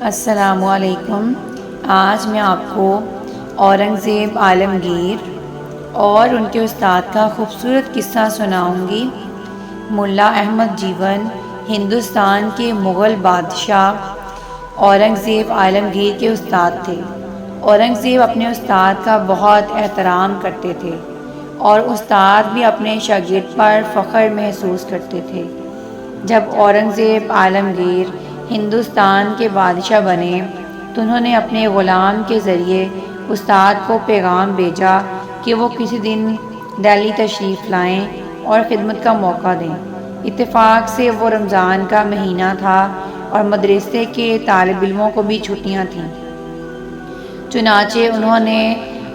السلام علیکم۔ آج میں آپ کو اورنگزیب عالمگیر اور ان کے استاد کا خوبصورت قصہ سناؤں گی۔ ملا احمد جیون ہندوستان کے مغل بادشاہ اورنگزیب عالمگیر کے استاد تھے۔ اورنگزیب اپنے استاد کا بہت احترام کرتے تھے اور استاد بھی اپنے شاگرد پر فخر محسوس کرتے تھے۔ جب اورنگزیب عالمگیر ہندوستان کے بادشاہ بنے تو انہوں نے اپنے غلام کے ذریعے استاد کو پیغام بھیجا کہ وہ کسی دن دہلی تشریف لائیں اور خدمت کا موقع دیں۔ اتفاق سے وہ رمضان کا مہینہ تھا اور مدرسے کے طالب علموں کو بھی چھٹیاں تھیں، چنانچہ انہوں نے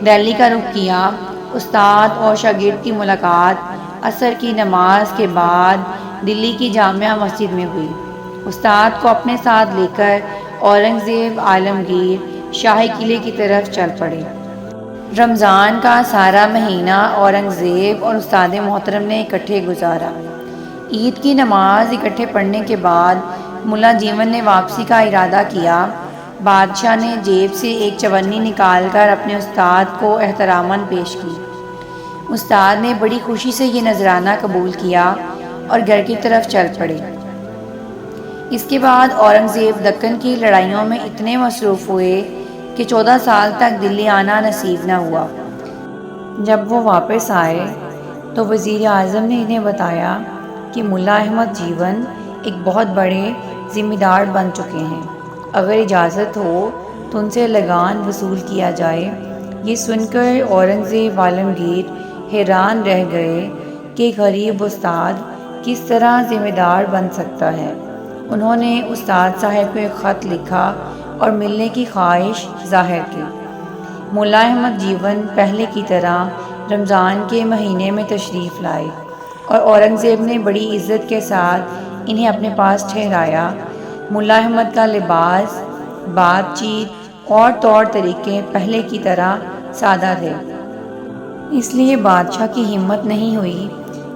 دہلی کا رخ کیا۔ استاد اور شاگرد کی ملاقات عصر کی نماز کے بعد دلی کی جامع مسجد میں ہوئی۔ استاد کو اپنے ساتھ لے کر اورنگزیب عالمگیر شاہی قلعے کی طرف چل پڑے۔ رمضان کا سارا مہینہ اورنگزیب اور استاد محترم نے اکٹھے گزارا۔ عید کی نماز اکٹھے پڑھنے کے بعد ملا جیون نے واپسی کا ارادہ کیا۔ بادشاہ نے جیب سے ایک چونی نکال کر اپنے استاد کو احتراماً پیش کی۔ استاد نے بڑی خوشی سے یہ نذرانہ قبول کیا اور گھر کی طرف چل پڑے۔ اس کے بعد اورنگزیب دکن کی لڑائیوں میں اتنے مصروف ہوئے کہ 14 سال تک دلی آنا نصیب نہ ہوا۔ جب وہ واپس آئے تو وزیر اعظم نے انہیں بتایا کہ ملا احمد جیون ایک بہت بڑے ذمہ دار بن چکے ہیں، اگر اجازت ہو تو ان سے لگان وصول کیا جائے۔ یہ سن کر اورنگزیب عالمگیر حیران رہ گئے کہ غریب استاد کس طرح ذمہ دار بن سکتا ہے۔ انہوں نے استاد صاحب کو ایک خط لکھا اور ملنے کی خواہش ظاہر کی۔ ملا احمد جیون پہلے کی طرح رمضان کے مہینے میں تشریف لائے اور اورنگزیب نے بڑی عزت کے ساتھ انہیں اپنے پاس ٹھہرایا۔ ملا احمد کا لباس، بات چیت اور طور طریقے پہلے کی طرح سادہ تھے، اس لیے بادشاہ کی ہمت نہیں ہوئی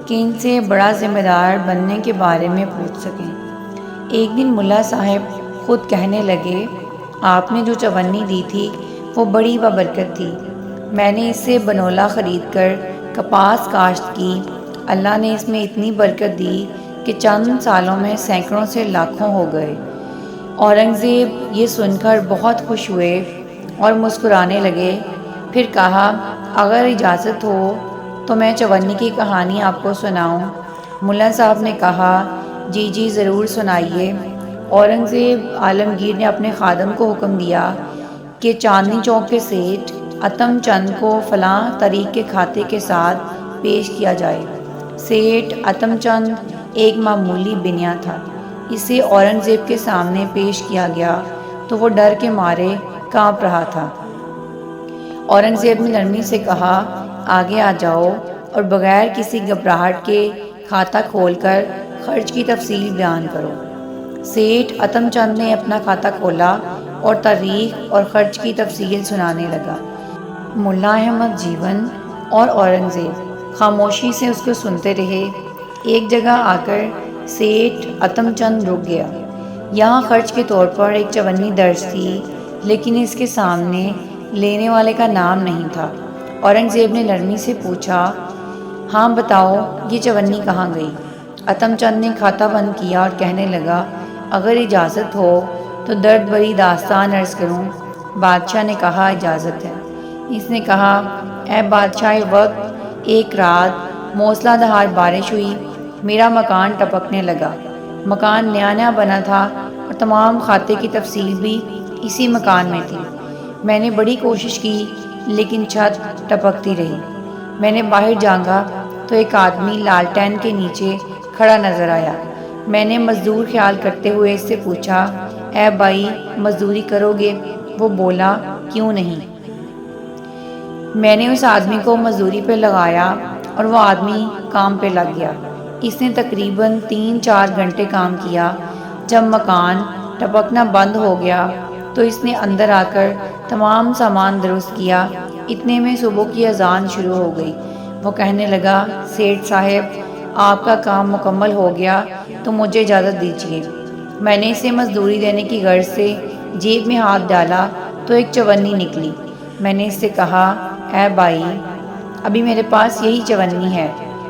کہ ان سے بڑا ذمہ دار بننے کے بارے میں پوچھ سکیں۔ ایک دن ملا صاحب خود کہنے لگے، آپ نے جو چونی دی تھی وہ بڑی بابرکت تھی۔ میں نے اس سے بنولا خرید کر کپاس کاشت کی۔ اللہ نے اس میں اتنی برکت دی کہ چند سالوں میں سینکڑوں سے لاکھوں ہو گئے۔ اورنگزیب یہ سن کر بہت خوش ہوئے اور مسکرانے لگے۔ پھر کہا، اگر اجازت ہو تو میں چونی کی کہانی آپ کو سناؤں۔ ملا صاحب نے کہا، جی جی ضرور سنائیے۔ اورنگزیب عالمگیر نے اپنے خادم کو حکم دیا کہ چاندنی چوک کے سیٹھ اتم چند کو فلاں تاریخ کے کھاتے کے ساتھ پیش کیا جائے۔ سیٹھ اتم چند ایک معمولی بنیا تھا۔ اسے اورنگزیب کے سامنے پیش کیا گیا تو وہ ڈر کے مارے کانپ رہا تھا۔ اورنگزیب نے نرمی سے کہا، آگے آ جاؤ اور بغیر کسی گھبراہٹ کے کھاتا کھول کر خرچ کی تفصیل بیان کرو۔ سیٹھ اتم چند نے اپنا کھاتا کھولا اور تاریخ اور خرچ کی تفصیل سنانے لگا۔ ملا احمد جیون اور اورنگزیب خاموشی سے اس کو سنتے رہے۔ ایک جگہ آ کر سیٹھ اتم چند رک گیا۔ یہاں خرچ کے طور پر ایک چونی درج تھی، لیکن اس کے سامنے لینے والے کا نام نہیں تھا۔ اورنگزیب نے نرمی سے پوچھا، ہاں بتاؤ یہ چونی کہاں گئی؟ اتم چند نے کھاتا بند کیا اور کہنے لگا، اگر اجازت ہو تو درد بھری داستان عرض کروں۔ بادشاہ نے کہا، اجازت ہے۔ اس نے کہا، اے بادشاہ وقت، ایک رات موسلا دھار بارش ہوئی، میرا مکان ٹپکنے لگا۔ مکان نیا نیا بنا تھا اور تمام کھاتے کی تفصیل بھی اسی مکان میں تھی۔ میں نے بڑی کوشش کی لیکن چھت ٹپکتی رہی۔ میں نے باہر جھانکا تو ایک آدمی لالٹین کے نیچے کھڑا نظر آیا۔ میں نے مزدور خیال کرتے ہوئے اس سے پوچھا، اے بھائی مزدوری کرو گے؟ وہ بولا، کیوں نہیں۔ میں نے اس آدمی کو مزدوری پہ لگایا اور وہ آدمی کام پہ لگ گیا۔ اس نے تقریباً 3-4 گھنٹے کام کیا۔ جب مکان ٹپکنا بند ہو گیا تو اس نے اندر آ کر تمام سامان درست کیا۔ اتنے میں صبح کی اذان شروع ہو گئی۔ وہ کہنے لگا، سیٹھ صاحب آپ کا کام مکمل ہو گیا تو مجھے اجازت دیجیے۔ میں نے اسے مزدوری دینے کی غرض سے جیب میں ہاتھ ڈالا تو ایک چونی نکلی۔ میں نے اس سے کہا، اے بھائی، ابھی میرے پاس یہی چونی ہے،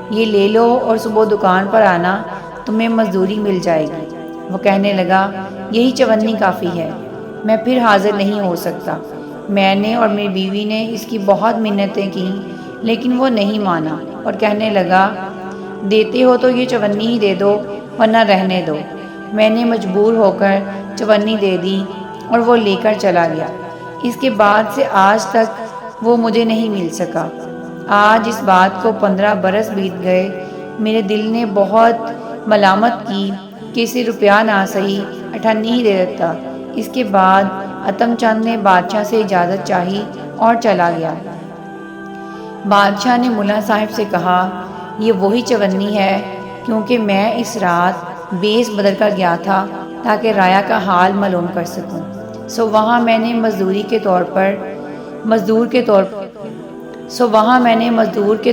یہ لے لو اور صبح دکان پر آنا، تمہیں مزدوری مل جائے گی۔ وہ کہنے لگا، یہی چونی کافی ہے، میں پھر حاضر نہیں ہو سکتا۔ میں نے اور میری بیوی نے اس کی بہت منتیں کیں لیکن وہ نہیں مانا اور کہنے لگا، دیتے ہو تو یہ چونی ہی دے دو ورنہ رہنے دو۔ میں نے مجبور ہو کر چونی دے دی اور وہ لے کر چلا گیا۔ اس کے بعد سے آج تک وہ مجھے نہیں مل سکا۔ آج اس بات کو 15 برس بیت گئے۔ میرے دل نے بہت ملامت کی کہ اسے روپیہ نہ صحیح اٹھنی ہی دے دیتا۔ اس کے بعد عتم چند نے بادشاہ سے اجازت چاہی اور چلا گیا۔ بادشاہ نے ملا صاحب سے کہا، یہ وہی چونی ہے، کیونکہ میں اس رات بیس بدل کر گیا تھا تاکہ رایا کا حال معلوم کر سکوں۔ سو وہاں میں نے مزدور کے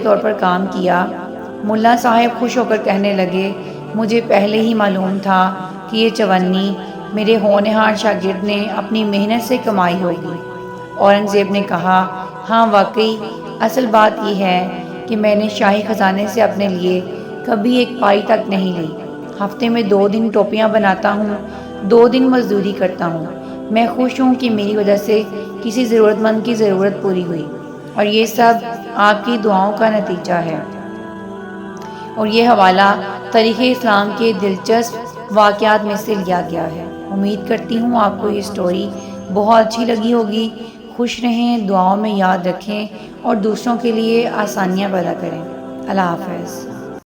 طور پر کام کیا۔ ملا صاحب خوش ہو کر کہنے لگے، مجھے پہلے ہی معلوم تھا کہ یہ چونی میرے ہونہار شاگرد نے اپنی محنت سے کمائی ہوگی۔ اورنگزیب نے کہا، ہاں واقعی، اصل بات یہ ہے کہ میں نے شاہی خزانے سے اپنے لیے کبھی ایک پائی تک نہیں لی۔ ہفتے میں 2 دن ٹوپیاں بناتا ہوں، 2 دن مزدوری کرتا ہوں۔ میں خوش ہوں کہ میری وجہ سے کسی ضرورت مند کی ضرورت پوری ہوئی، اور یہ سب آپ کی دعاؤں کا نتیجہ ہے۔ اور یہ حوالہ تاریخ اسلام کے دلچسپ واقعات میں سے لیا گیا ہے۔ امید کرتی ہوں آپ کو یہ سٹوری بہت اچھی لگی ہوگی۔ خوش رہیں، دعاؤں میں یاد رکھیں اور دوسروں کے لیے آسانیاں پیدا کریں۔ اللہ حافظ۔